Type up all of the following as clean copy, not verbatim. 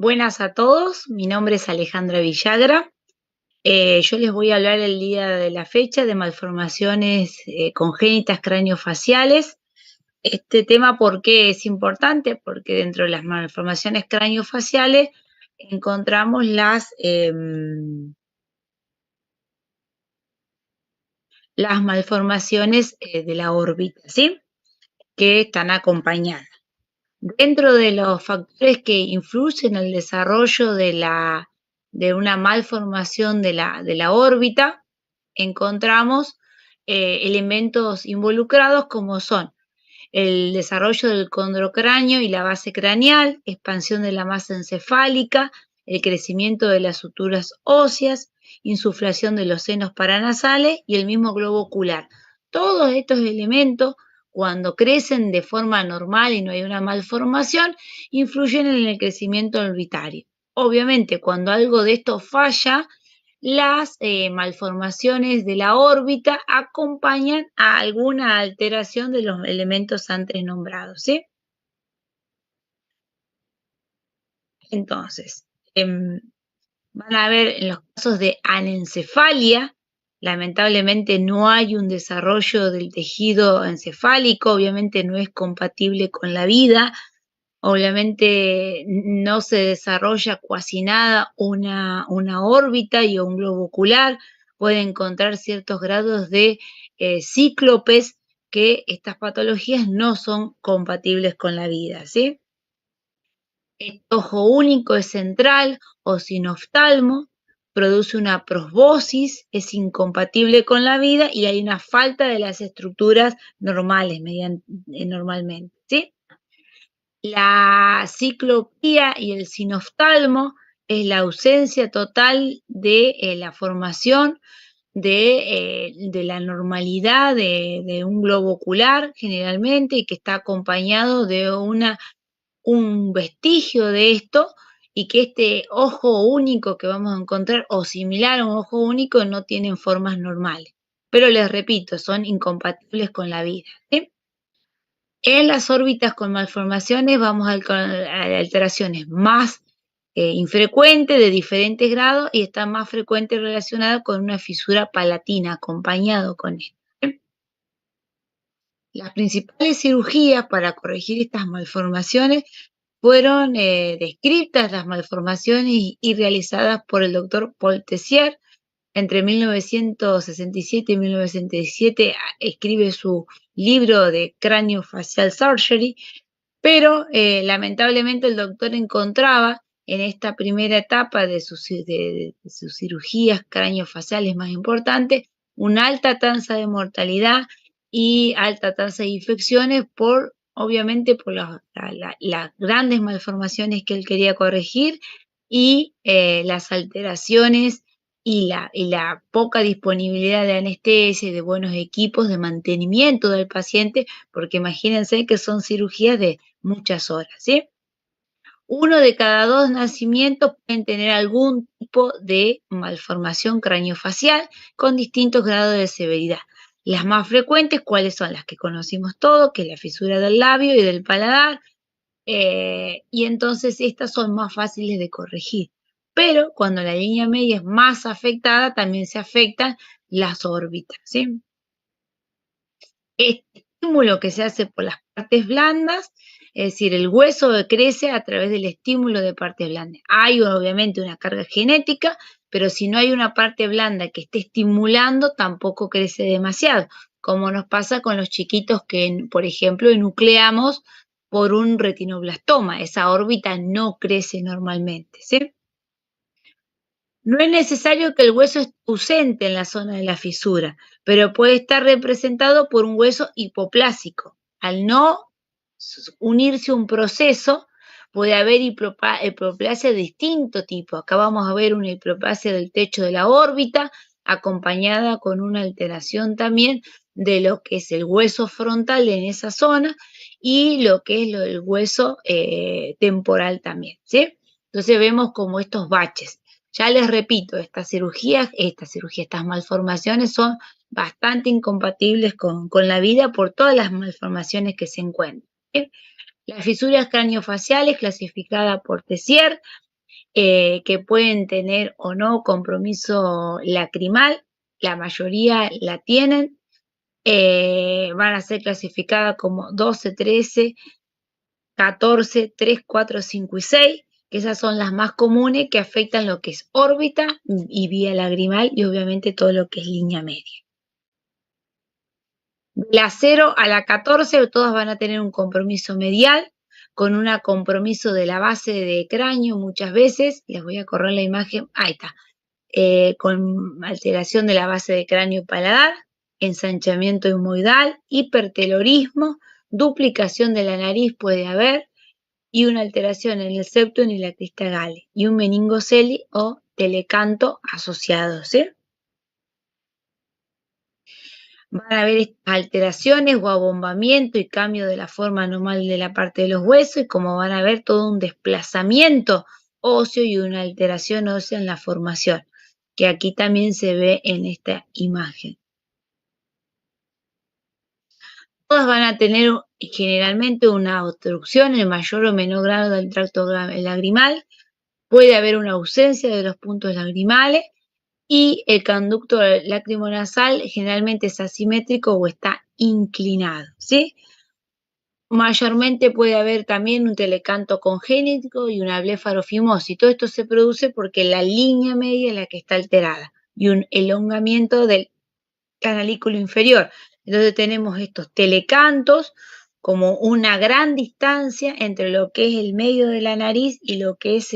Buenas a todos, mi nombre es Alejandra Villagra. Yo les voy a hablar el día de la fecha de malformaciones congénitas craneofaciales. Este tema, ¿por qué es importante? Porque dentro de las malformaciones craneofaciales encontramos las malformaciones de la órbita, ¿sí? Que están acompañadas. Dentro de los factores que influyen en el desarrollo de una malformación de la órbita, encontramos elementos involucrados como son el desarrollo del condrocráneo y la base craneal, expansión de la masa encefálica, el crecimiento de las suturas óseas, insuflación de los senos paranasales y el mismo globo ocular. Todos estos elementos, cuando crecen de forma normal y no hay una malformación, influyen en el crecimiento orbitario. Obviamente, cuando algo de esto falla, las malformaciones de la órbita acompañan a alguna alteración de los elementos antes nombrados, ¿sí? Entonces, van a ver en los casos de anencefalia, lamentablemente no hay un desarrollo del tejido encefálico, obviamente no es compatible con la vida, obviamente no se desarrolla cuasi nada una órbita y un globo ocular, puede encontrar ciertos grados de cíclopes que estas patologías no son compatibles con la vida, ¿sí? El ojo único es central o sinoftalmo, produce una prosbosis, es incompatible con la vida y hay una falta de las estructuras normales normalmente, ¿sí? La ciclopía y el sinoftalmo es la ausencia total de la formación de la normalidad de un globo ocular generalmente y que está acompañado de un vestigio de esto y que este ojo único que vamos a encontrar o similar a un ojo único no tienen formas normales. Pero les repito, son incompatibles con la vida, ¿sí? En las órbitas con malformaciones vamos a alteraciones más infrecuentes de diferentes grados y están más frecuentes relacionadas con una fisura palatina acompañado con esto. Las principales cirugías para corregir estas malformaciones fueron descritas las malformaciones y realizadas por el doctor Paul Tessier. Entre 1967 y 1967 escribe su libro de Craniofacial Surgery, pero lamentablemente el doctor encontraba en esta primera etapa de sus cirugías craneofaciales más importantes una alta tasa de mortalidad y alta tasa de infecciones obviamente por las grandes malformaciones que él quería corregir y las alteraciones y la poca disponibilidad de anestesia y de buenos equipos de mantenimiento del paciente, porque imagínense que son cirugías de muchas horas, ¿sí? 1 de cada 2 nacimientos pueden tener algún tipo de malformación craneofacial con distintos grados de severidad. Las más frecuentes, ¿cuáles son? Las que conocimos todos, que es la fisura del labio y del paladar, y entonces estas son más fáciles de corregir. Pero cuando la línea media es más afectada, también se afectan las órbitas, ¿sí? Este estímulo que se hace por las partes blandas, es decir, el hueso crece a través del estímulo de partes blandas. Hay obviamente una carga genética, pero si no hay una parte blanda que esté estimulando, tampoco crece demasiado, como nos pasa con los chiquitos que, por ejemplo, enucleamos por un retinoblastoma. Esa órbita no crece normalmente, ¿sí? No es necesario que el hueso esté ausente en la zona de la fisura, pero puede estar representado por un hueso hipoplásico. Al no unirse un proceso, puede haber hipoplasia de distinto tipo. Acá vamos a ver una hipoplasia del techo de la órbita, acompañada con una alteración también de lo que es el hueso frontal en esa zona y lo que es lo del hueso temporal también, ¿sí? Entonces vemos como estos baches. Ya les repito, estas malformaciones son bastante incompatibles con la vida por todas las malformaciones que se encuentran. ¿Sí? Las fisuras craneofaciales, clasificada por Tessier, que pueden tener o no compromiso lacrimal, la mayoría la tienen, van a ser clasificadas como 12, 13, 14, 3, 4, 5 y 6, que esas son las más comunes que afectan lo que es órbita y vía lagrimal y obviamente todo lo que es línea media. De la 0 a la 14 todas van a tener un compromiso medial con un compromiso de la base de cráneo muchas veces. Les voy a correr la imagen. Ahí está. Con alteración de la base de cráneo y paladar, ensanchamiento humoidal, hipertelorismo, duplicación de la nariz puede haber y una alteración en el septum y la crista gale y un meningocele o telecanto asociado, ¿sí? Van a haber estas alteraciones o abombamiento y cambio de la forma normal de la parte de los huesos y como van a ver todo un desplazamiento óseo y una alteración ósea en la formación, que aquí también se ve en esta imagen. Todas van a tener generalmente una obstrucción en mayor o menor grado del tracto lagrimal, puede haber una ausencia de los puntos lagrimales y el conducto lacrimonasal generalmente es asimétrico o está inclinado, ¿sí? Mayormente puede haber también un telecanto congénito y una blefarofimosis. Todo esto se produce porque la línea media es la que está alterada y un elongamiento del canalículo inferior. Entonces tenemos estos telecantos como una gran distancia entre lo que es el medio de la nariz y lo que es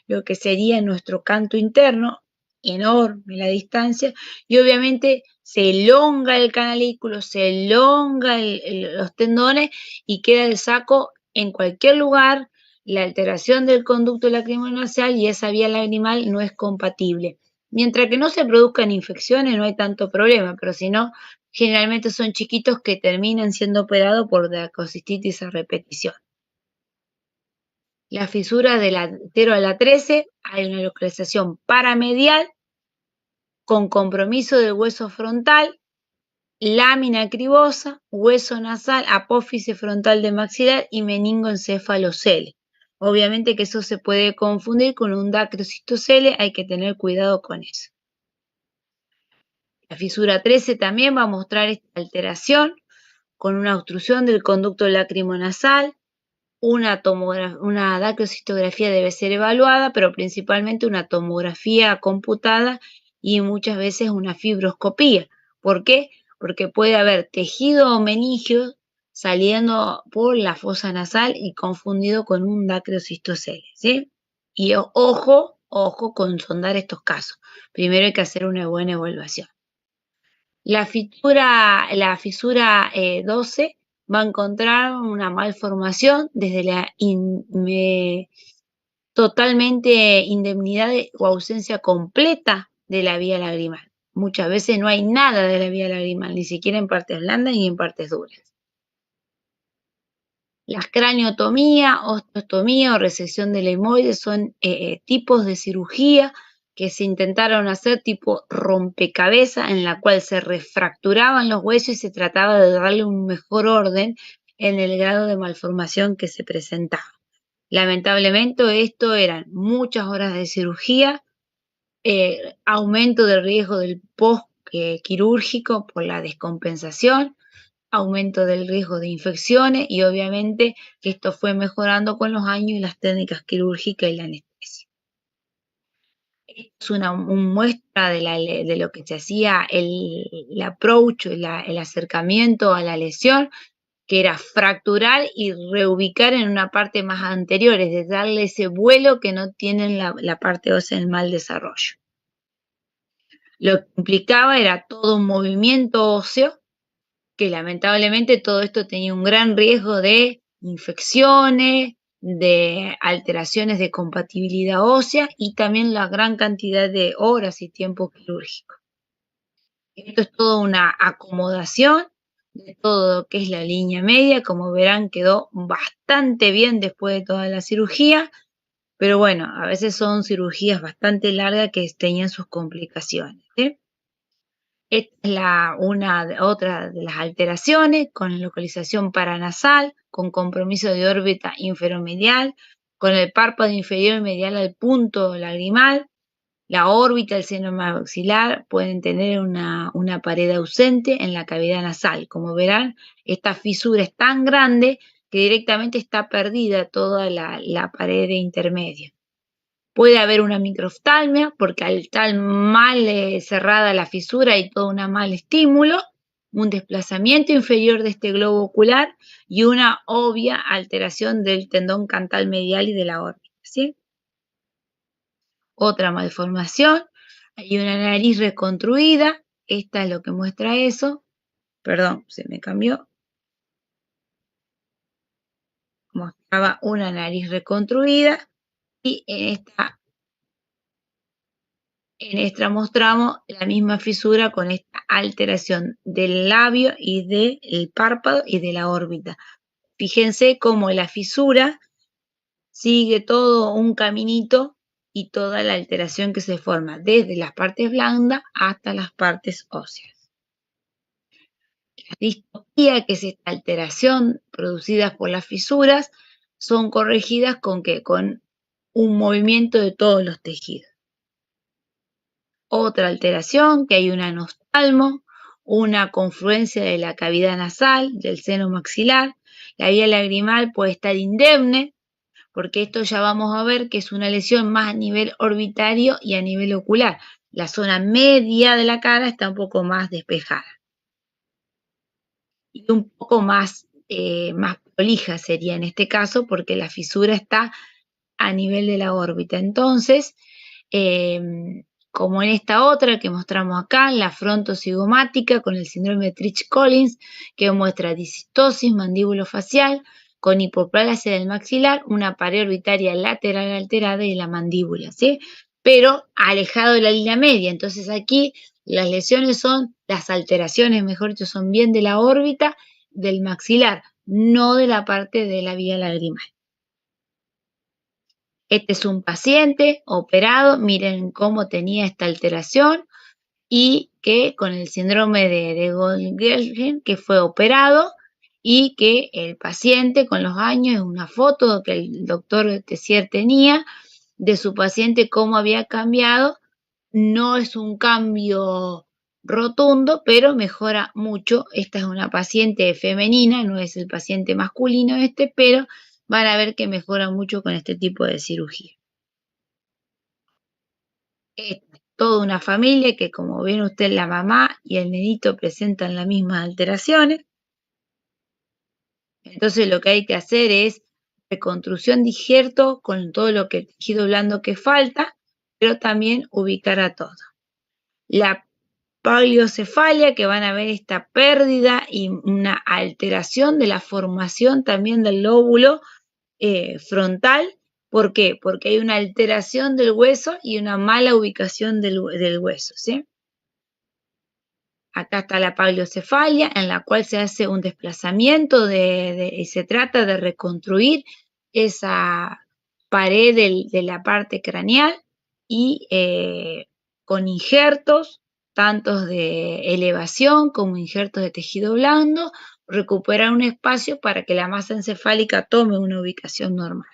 lo que sería nuestro canto interno, enorme la distancia, y obviamente se elonga el canalículo, se elonga los tendones y queda el saco en cualquier lugar, la alteración del conducto lacrimonasal y esa vía lagrimal no es compatible. Mientras que no se produzcan infecciones no hay tanto problema, pero si no, generalmente son chiquitos que terminan siendo operados por dracocistitis a repetición. La fisura de la 0 a la 13 hay una localización paramedial con compromiso del hueso frontal, lámina cribosa, hueso nasal, apófisis frontal de maxilar y meningoencefalocele. Obviamente que eso se puede confundir con un dacrocistocele, hay que tener cuidado con eso. La fisura 13 también va a mostrar esta alteración con una obstrucción del conducto lacrimonasal, una dacrocistografía debe ser evaluada, pero principalmente una tomografía computada y muchas veces una fibroscopía. ¿Por qué? Porque puede haber tejido meningio saliendo por la fosa nasal y confundido con un dacrocistocele, ¿sí? Y ojo con sondar estos casos. Primero hay que hacer una buena evaluación. La fisura 12 va a encontrar una malformación desde la totalmente indemnidad o ausencia completa de la vía lagrimal. Muchas veces no hay nada de la vía lagrimal, ni siquiera en partes blandas ni en partes duras. Las craniotomía, osteotomía o resección del hemoide son tipos de cirugía que se intentaron hacer tipo rompecabezas en la cual se refracturaban los huesos y se trataba de darle un mejor orden en el grado de malformación que se presentaba. Lamentablemente esto eran muchas horas de cirugía, aumento del riesgo del post quirúrgico por la descompensación, aumento del riesgo de infecciones y obviamente que esto fue mejorando con los años y las técnicas quirúrgicas y la anestesia. Esto es una muestra de lo que se hacía el approach, el acercamiento a la lesión, que era fracturar y reubicar en una parte más anterior, es decir, darle ese vuelo que no tienen la parte ósea en mal desarrollo. Lo que implicaba era todo un movimiento óseo que lamentablemente todo esto tenía un gran riesgo de infecciones, de alteraciones de compatibilidad ósea y también la gran cantidad de horas y tiempo quirúrgico. Esto es toda una acomodación de todo lo que es la línea media. Como verán, quedó bastante bien después de toda la cirugía, pero bueno, a veces son cirugías bastante largas que tenían sus complicaciones, ¿sí? Esta es otra de las alteraciones con localización paranasal, con compromiso de órbita inferomedial, con el párpado inferior medial al punto lagrimal. La órbita del seno maxilar pueden tener una pared ausente en la cavidad nasal. Como verán, esta fisura es tan grande que directamente está perdida toda la pared intermedia. Puede haber una microftalmia porque al estar mal cerrada la fisura hay todo un mal estímulo, un desplazamiento inferior de este globo ocular y una obvia alteración del tendón cantal medial y de la órbita, ¿sí? Otra malformación, hay una nariz reconstruida, esta es lo que muestra eso, perdón, se me cambió, mostraba una nariz reconstruida y en esta mostramos la misma fisura con esta alteración del labio y del párpado y de la órbita. Fíjense cómo la fisura sigue todo un caminito y toda la alteración que se forma desde las partes blandas hasta las partes óseas. La distopía, que es esta alteración producida por las fisuras, son corregidas ¿con qué? Con un movimiento de todos los tejidos. Otra alteración, que hay un anostalmo, una confluencia de la cavidad nasal, del seno maxilar. La vía lagrimal puede estar indemne, porque esto ya vamos a ver que es una lesión más a nivel orbitario y a nivel ocular. La zona media de la cara está un poco más despejada y un poco más prolija sería en este caso, porque la fisura está a nivel de la órbita. Entonces, como en esta otra que mostramos acá, la frontocigomática con el síndrome de Treach-Collins, que muestra disistosis mandíbulo-facial con hipoplasia del maxilar, una pared orbitaria lateral alterada y la mandíbula, ¿sí? Pero alejado de la línea media. Entonces aquí las lesiones las alteraciones, mejor dicho, son bien de la órbita del maxilar, no de la parte de la vía lagrimal. Este es un paciente operado, miren cómo tenía esta alteración y que con el síndrome de Goldgelgen, que fue operado y que el paciente con los años, es una foto que el doctor Tessier tenía de su paciente, cómo había cambiado. No es un cambio rotundo, pero mejora mucho. Esta es una paciente femenina, no es el paciente masculino pero van a ver que mejora mucho con este tipo de cirugía. Es toda una familia que, como ven usted, la mamá y el nenito presentan las mismas alteraciones. Entonces lo que hay que hacer es reconstrucción de injerto con todo lo que el tejido blando que falta, pero también ubicar a todo. La pagliocefalia, que van a ver esta pérdida y una alteración de la formación también del lóbulo frontal. ¿Por qué? Porque hay una alteración del hueso y una mala ubicación del hueso, ¿sí? Acá está la pagliocefalia, en la cual se hace un desplazamiento y se trata de reconstruir esa pared de la parte craneal y con injertos, tanto de elevación como injertos de tejido blando, recuperar un espacio para que la masa encefálica tome una ubicación normal.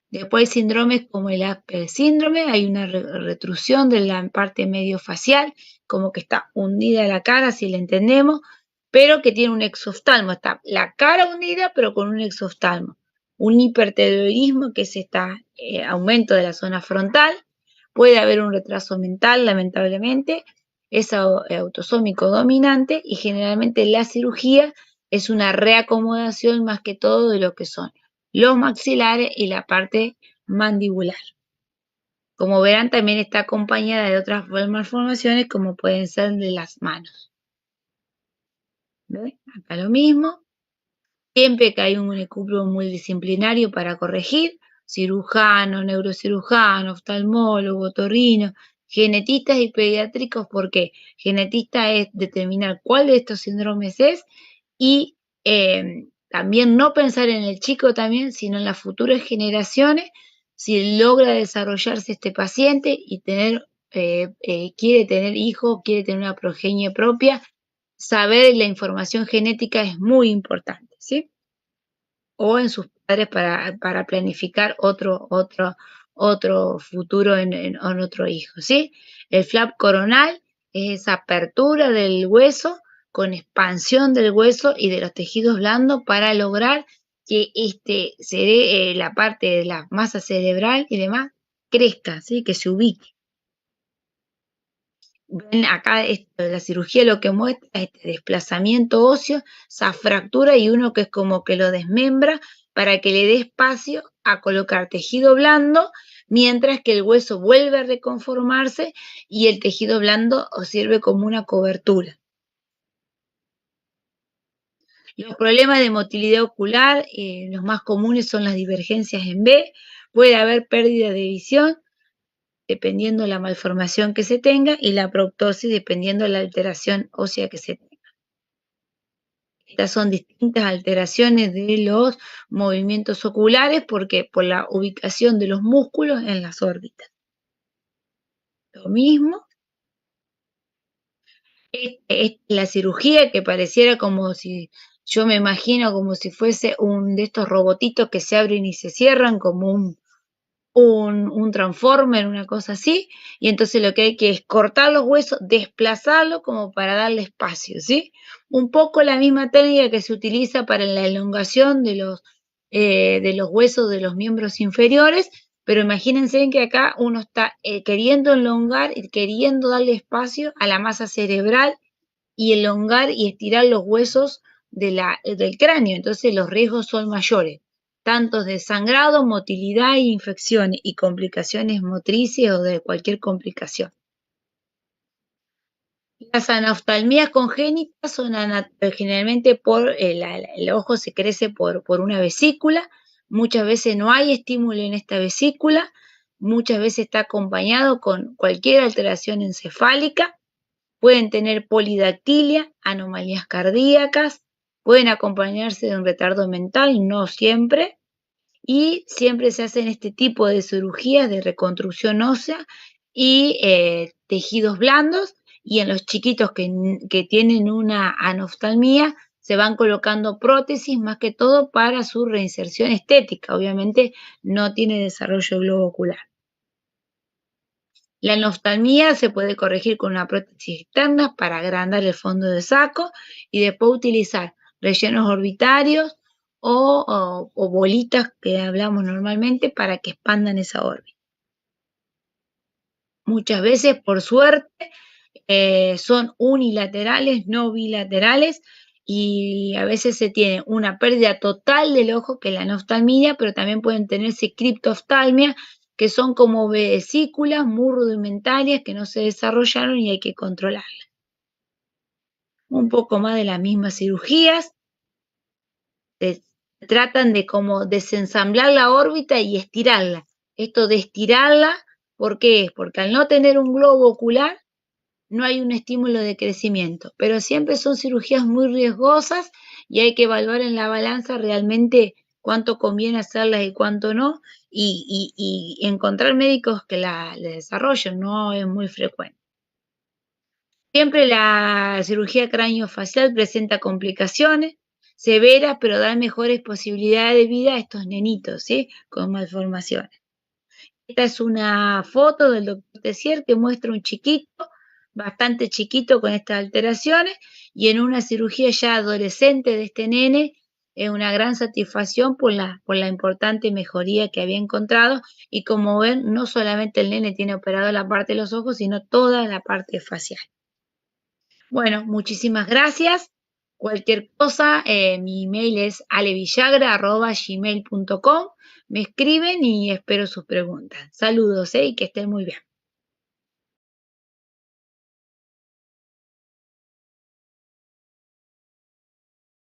Después hay síndromes como el Asperger síndrome, hay una retrusión de la parte medio facial, como que está hundida la cara, si la entendemos, pero que tiene un exoftalmo. Está la cara hundida, pero con un exoftalmo. Un hiperteloidismo, que es este aumento de la zona frontal. Puede haber un retraso mental, lamentablemente. Es autosómico dominante y generalmente la cirugía es una reacomodación más que todo de lo que son los maxilares y la parte mandibular. Como verán, también está acompañada de otras malformaciones como pueden ser de las manos. ¿Ven? Acá lo mismo. Siempre que hay un equipo multidisciplinario para corregir, cirujano, neurocirujano, oftalmólogo, otorrino, genetistas y pediátricos, porque genetista es determinar cuál de estos síndromes es y también no pensar en el chico también, sino en las futuras generaciones, si logra desarrollarse este paciente y quiere tener hijos, quiere tener una progenie propia, saber la información genética es muy importante, ¿sí? o en sus padres para planificar otro futuro en otro hijo, ¿sí? El flap coronal es esa apertura del hueso con expansión del hueso y de los tejidos blandos para lograr que la parte de la masa cerebral y demás crezca, ¿sí? Que se ubique. Ven acá la cirugía lo que muestra es este desplazamiento óseo, esa fractura y uno que es como que lo desmembra para que le dé espacio a colocar tejido blando, mientras que el hueso vuelve a reconformarse y el tejido blando sirve como una cobertura. Los problemas de motilidad ocular, los más comunes son las divergencias en B, puede haber pérdida de visión, dependiendo de la malformación que se tenga, y la proptosis, dependiendo de la alteración ósea que se tenga. Estas son distintas alteraciones de los movimientos oculares porque por la ubicación de los músculos en las órbitas. Lo mismo, la cirugía que pareciera como si, yo me imagino como si fuese un de estos robotitos que se abren y se cierran como un transformer, una cosa así, y entonces lo que hay que es cortar los huesos, desplazarlos como para darle espacio, ¿sí? Un poco la misma técnica que se utiliza para la elongación de los huesos de los miembros inferiores, pero imagínense que acá uno está queriendo elongar y queriendo darle espacio a la masa cerebral y elongar y estirar los huesos del cráneo, entonces los riesgos son mayores, tanto de sangrado, motilidad e infecciones y complicaciones motrices o de cualquier complicación. Las anoftalmías congénitas son generalmente por el ojo se crece por una vesícula, muchas veces no hay estímulo en esta vesícula, muchas veces está acompañado con cualquier alteración encefálica. Pueden tener polidactilia, anomalías cardíacas, pueden acompañarse de un retardo mental, no siempre, y siempre se hacen este tipo de cirugías de reconstrucción ósea y tejidos blandos, y en los chiquitos que tienen una anoftalmía se van colocando prótesis más que todo para su reinserción estética, obviamente no tiene desarrollo globo ocular. La anoftalmía se puede corregir con una prótesis externa para agrandar el fondo del saco y después utilizar rellenos orbitarios o bolitas que hablamos normalmente para que expandan esa órbita. Muchas veces, por suerte, son unilaterales, no bilaterales, y a veces se tiene una pérdida total del ojo, que es la anoftalmia, pero también pueden tenerse criptoftalmia, que son como vesículas muy rudimentarias que no se desarrollaron y hay que controlarlas. Un poco más de las mismas cirugías, se tratan de como desensamblar la órbita y estirarla. Esto de estirarla, ¿por qué es? Porque al no tener un globo ocular, no hay un estímulo de crecimiento, pero siempre son cirugías muy riesgosas y hay que evaluar en la balanza realmente cuánto conviene hacerlas y cuánto no, y encontrar médicos que la desarrollen, no es muy frecuente. Siempre la cirugía craneofacial presenta complicaciones severas, pero da mejores posibilidades de vida a estos nenitos, ¿sí? Con malformaciones. Esta es una foto del doctor Tessier que muestra un chiquito, bastante chiquito con estas alteraciones, y en una cirugía ya adolescente de este nene, es una gran satisfacción por la importante mejoría que había encontrado, y como ven, no solamente el nene tiene operado la parte de los ojos, sino toda la parte facial. Bueno, muchísimas gracias. Cualquier cosa, mi email es alevillagra@gmail.com. Me escriben y espero sus preguntas. Saludos, y que estén muy bien.